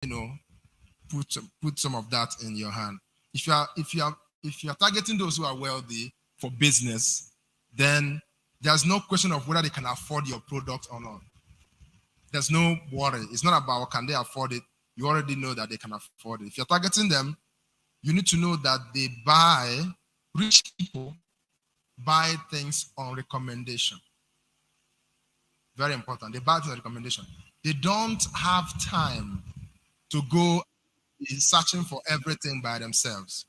put some of that in your hand. If you are targeting those who are wealthy for business, then there's no question of whether they can afford your product or not. There's no worry. It's not about can they afford it. You already know that they can afford it. If you're targeting them, you need to know that rich people buy things on recommendation. Very important. They buy things on recommendation. They don't have time to go searching for everything by themselves.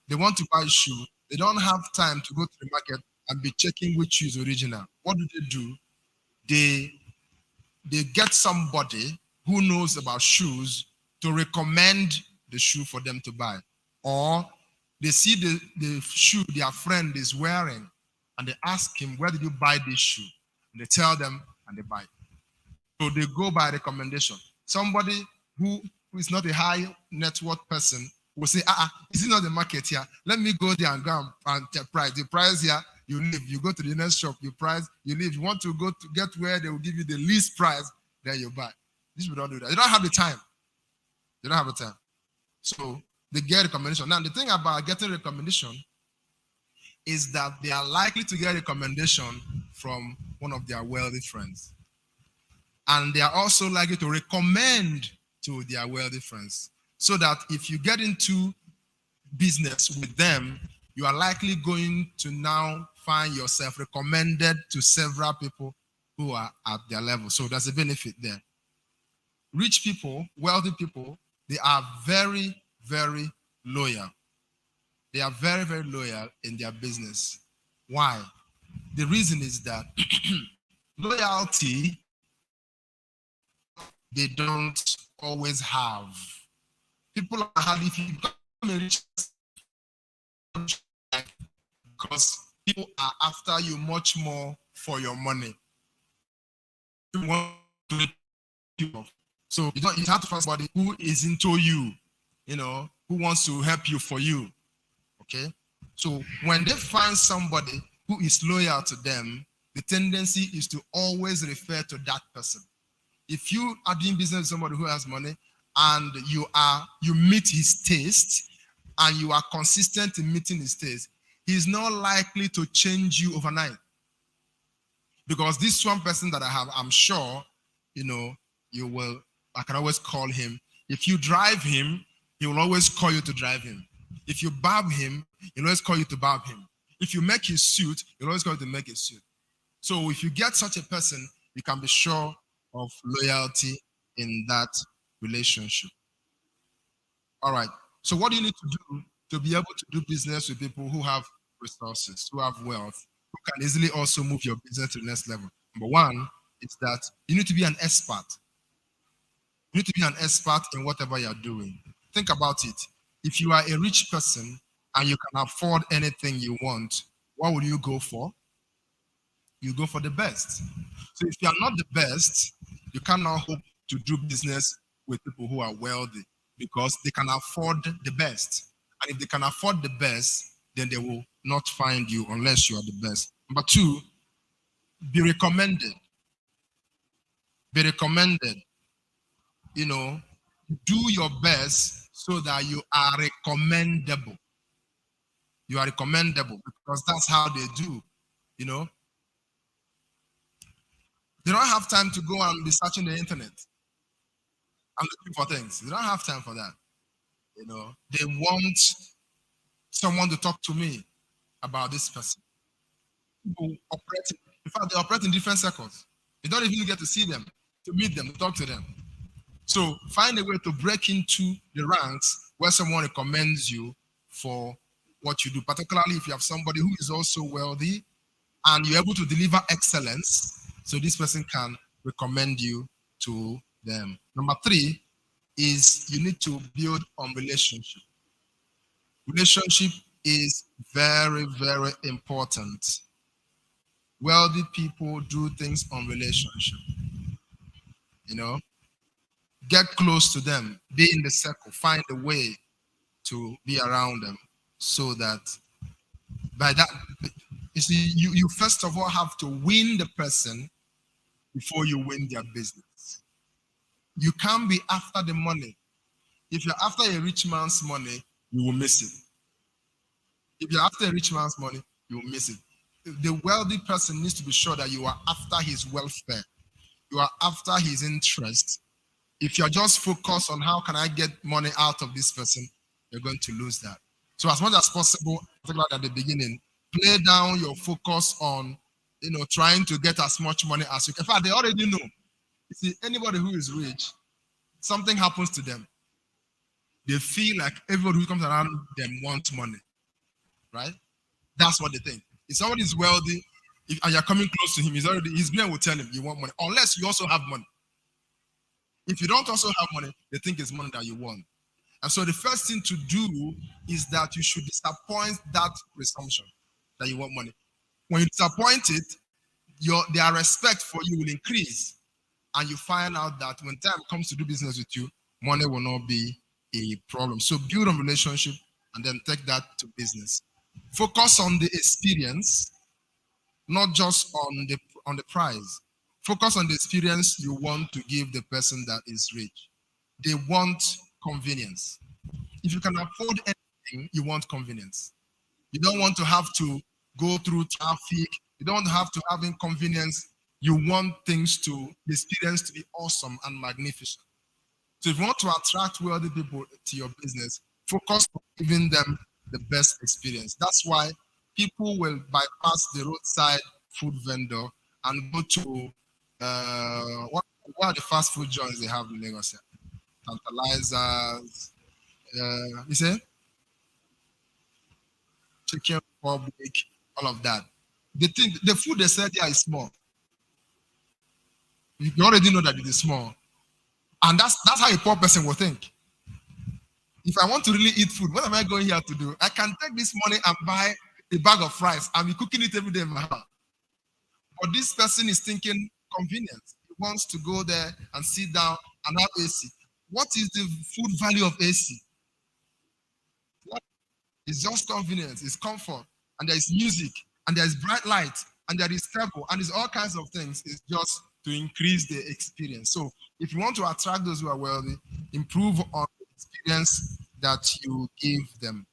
They want to buy a shoe. They don't have time to go to the market and be checking which shoe is original. What do? They get somebody who knows about shoes to recommend the shoe for them to buy. Or they see the shoe their friend is wearing and they ask him, where did you buy this shoe? And they tell them and they buy it. So they go by recommendation. Somebody who is not a high net worth person will say, is it not the market here? Let me go there and go and price. The price here, you leave. You go to the next shop, you price, you leave. You want to go to get where they will give you the least price, then you buy. These people don't do that. They don't have the time. They don't have the time. So they get recommendation. Now, the thing about getting recommendation is that they are likely to get recommendation from one of their wealthy friends. And they are also likely to recommend to their wealthy friends. So that if you get into business with them, you are likely going to now find yourself recommended to several people who are at their level. So there's a benefit there. Rich people, wealthy people, they are very, very loyal. They are very, very loyal in their business. Why? The reason is that loyalty, they don't always have. People are happy if you become a rich person because people are after you much more for your money. So you have to find somebody who is into you, who wants to help you for you. Okay? So when they find somebody who is loyal to them, the tendency is to always refer to that person. If you are doing business with somebody who has money and you meet his taste and you are consistent in meeting his taste, he's not likely to change you overnight. Because this one person that I have, I'm sure, I can always call him. If you drive him, he will always call you to drive him. If you barb him, he'll always call you to barb him. If you make his suit, he'll always call you to make his suit. So if you get such a person, you can be sure of loyalty in that relationship. All right. So what do you need to do to be able to do business with people who have resources, who have wealth, who can easily also move your business to the next level? Number one is that you need to be an expert. You need to be an expert in whatever you're doing. Think about it. If you are a rich person and you can afford anything you want, what will you go for? You go for the best. So if you are not the best, you cannot hope to do business with people who are wealthy because they can afford the best. And if they can afford the best, then they will not find you unless you are the best. Number two, be recommended. Be recommended. Do your best so that you are recommendable. You are recommendable because that's how they do, They don't have time to go and be searching the internet and looking for things. They don't have time for that. They want someone to talk to me about this person. People they operate in different circles. You don't even get to see them, to meet them, to talk to them. So find a way to break into the ranks where someone recommends you for what you do, particularly if you have somebody who is also wealthy and you're able to deliver excellence, so this person can recommend you to them. Number three is you need to build on relationship. Relationship is very, very important. Wealthy people do things on relationship. Get close to them, be in the circle, find a way to be around them so that by that, you see, you first of all have to win the person before you win their business. You can't be after the money If you're after a rich man's money, you will miss it. If you're after a rich man's money, you will miss it. The wealthy person needs to be sure that you are after his welfare. You are after his interest. If you're just focused on how can I get money out of this person, you're going to lose that. So as much as possible, particularly at the beginning, play down your focus on, trying to get as much money as you can. In fact, they already know. You see, anybody who is rich, something happens to them. They feel like everybody who comes around them wants money, right? That's what they think. If somebody is wealthy, and you're coming close to him, his brain will tell him you want money, unless you also have money. If you don't also have money, they think it's money that you want. And so the first thing to do is that you should disappoint that presumption that you want money. When you disappoint it, their respect for you will increase. And you find out that when time comes to do business with you, money will not be a problem. So build a relationship and then take that to business. Focus on the experience, not just on the price. Focus on the experience you want to give the person that is rich. They want convenience. If you can afford anything, you want convenience. You don't want to have to go through traffic. You don't have to have inconvenience. You want the experience to be awesome and magnificent. So if you want to attract wealthy people to your business, focus on giving them the best experience. That's why people will bypass the roadside food vendor and go to what are the fast food joints they have in Lagos here? Tantalizers, you say Chicken Republic, all of that. They think the food they said here is small. You already know that it is small. And that's how a poor person will think. If I want to really eat food, what am I going here to do? I can take this money and buy a bag of rice and be cooking it every day in my house. But this person is thinking convenience. He wants to go there and sit down and have AC. What is the food value of AC? It's just convenience, it's comfort, and there is music, and there is bright light, and there is travel, and there's all kinds of things. It's just to increase the experience. So if you want to attract those who are wealthy, improve on the experience that you give them.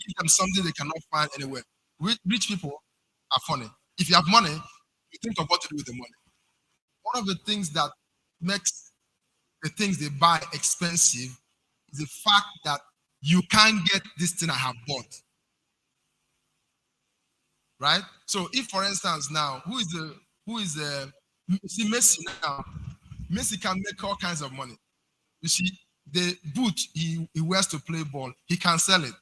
Give them something they cannot find anywhere. Rich people are funny. If you have money, you think of what to do with the money. One of the things that makes the things they buy expensive is the fact that you can't get this thing I have bought. Right? So if, for instance, now, who is see Messi now? Messi can make all kinds of money. You see, the boot he wears to play ball, he can sell it.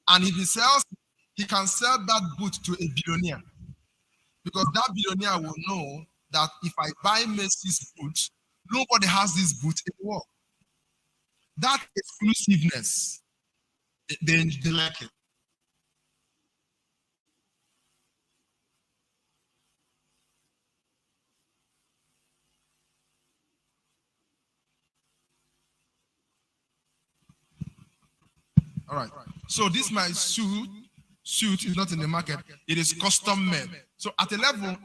And if he sells, he can sell that boot to a billionaire. Because that billionaire will know that if I buy Messi's boot, nobody has this boot in the world. That exclusiveness, they like it. All right. So this my suit is not in the market. It is custom made. So at a level,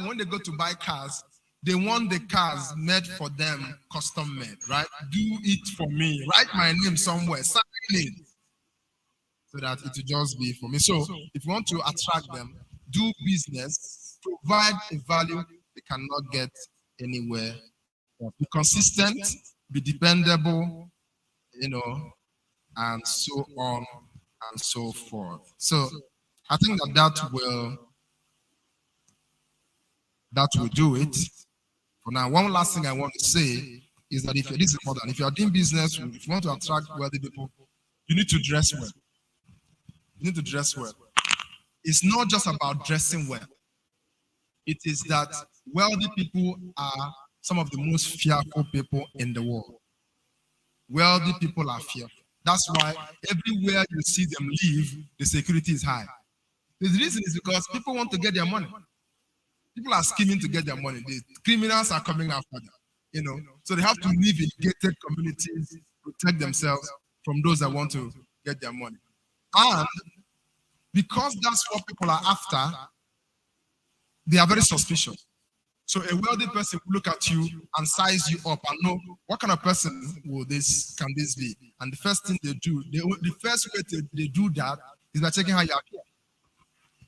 when they go to buy cars, they want the cars made for them, custom made, right? Do it for me. Write my name somewhere. Sign it. So that it will just be for me. So if you want to attract them, do business, provide a value they cannot get anywhere. Be consistent, be dependable, and so on and so forth. So I think that will do it. For now, one last thing I want to say is that this is important. If you are doing business, if you want to attract wealthy people, you need to dress well. You need to dress well. It's not just about dressing well. It is that wealthy people are some of the most fearful people in the world. Wealthy people are fearful. That's why everywhere you see them live, the security is high. The reason is because people want to get their money. People are scheming to get their money. The criminals are coming after them, So they have to live in gated communities, protect themselves from those that want to get their money. And because that's what people are after, they are very suspicious. So a wealthy person will look at you and size you up and know what kind of person can this be. And the first thing they do, the first way they do that is by checking how you appear.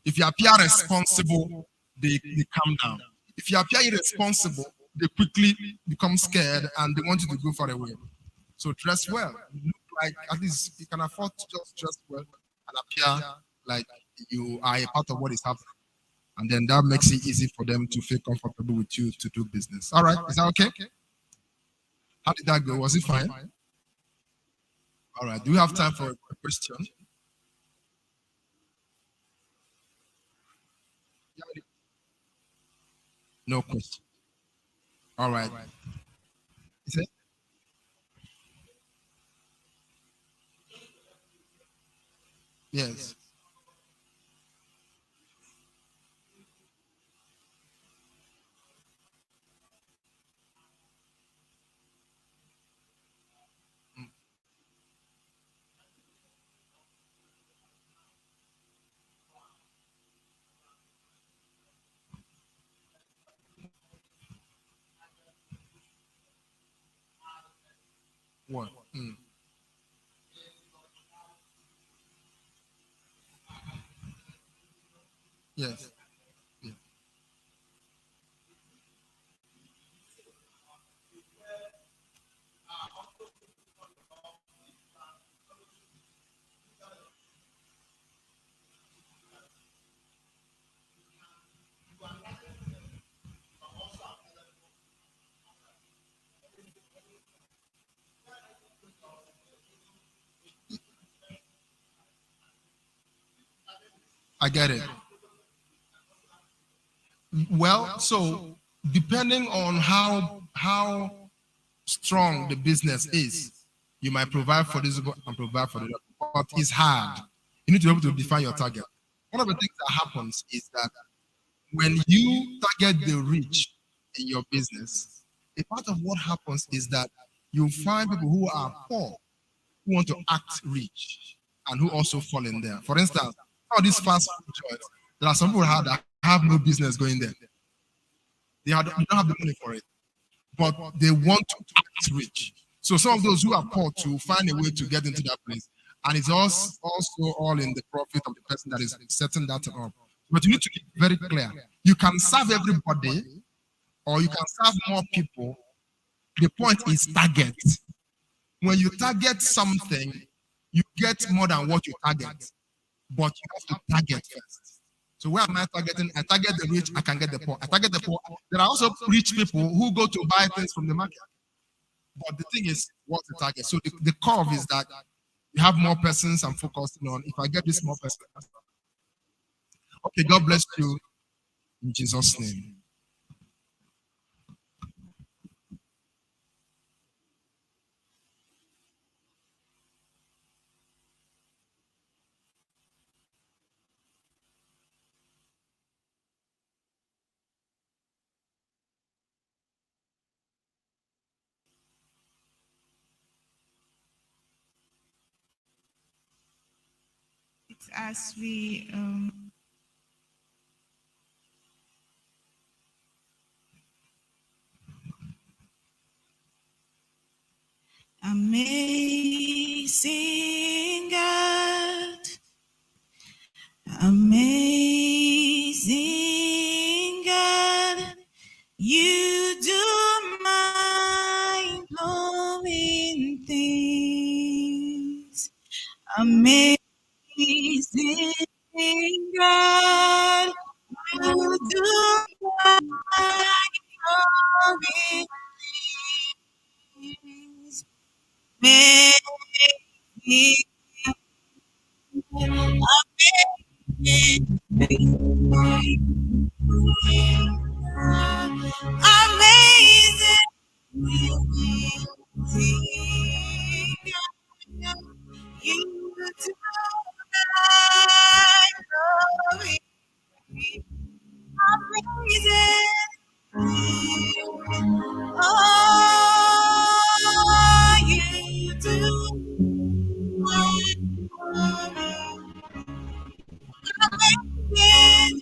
If you appear responsible, they calm down. If you appear irresponsible, they quickly become scared and they want you to go far away. So dress well. Look like at least you can afford to just dress well and appear like you are a part of what is happening. And then that makes it easy for them to feel comfortable with you to do business. All right, is that okay? How did that go? Was it fine? All right, do we have time for a question? No question. All right. Is it? Yes. What? Yes. Yeah. I get it. Well, so depending on how strong the business is, you might provide for this and provide for the other, but it's hard. You need to be able to define your target. One of the things that happens is that when you target the rich in your business, a part of what happens is that you find people who are poor who want to act rich and who also fall in there. For instance, all these fast food joints, there are some people that have no business going there. They don't have the money for it, but they want to act rich. So some of those who are poor to find a way to get into that place, and it's also all in the profit of the person that is setting that up. But you need to be very clear. You can serve everybody, or you can serve more people. The point is target. When you target something, you get more than what you target, but you have to target first. So where am I targeting? I target the rich, I can get the poor. I target the poor. There are also rich people who go to buy things from the market. But the thing is, what's the target? So the curve is that you have more persons I'm focusing on. If I get this more person, okay, God bless you in Jesus' name. As we amazing God, amazing God, you do mind blowing things. Amazing God, you do mind blowing things. Make me amazing. You do glory, amazing. Oh, you do amazing.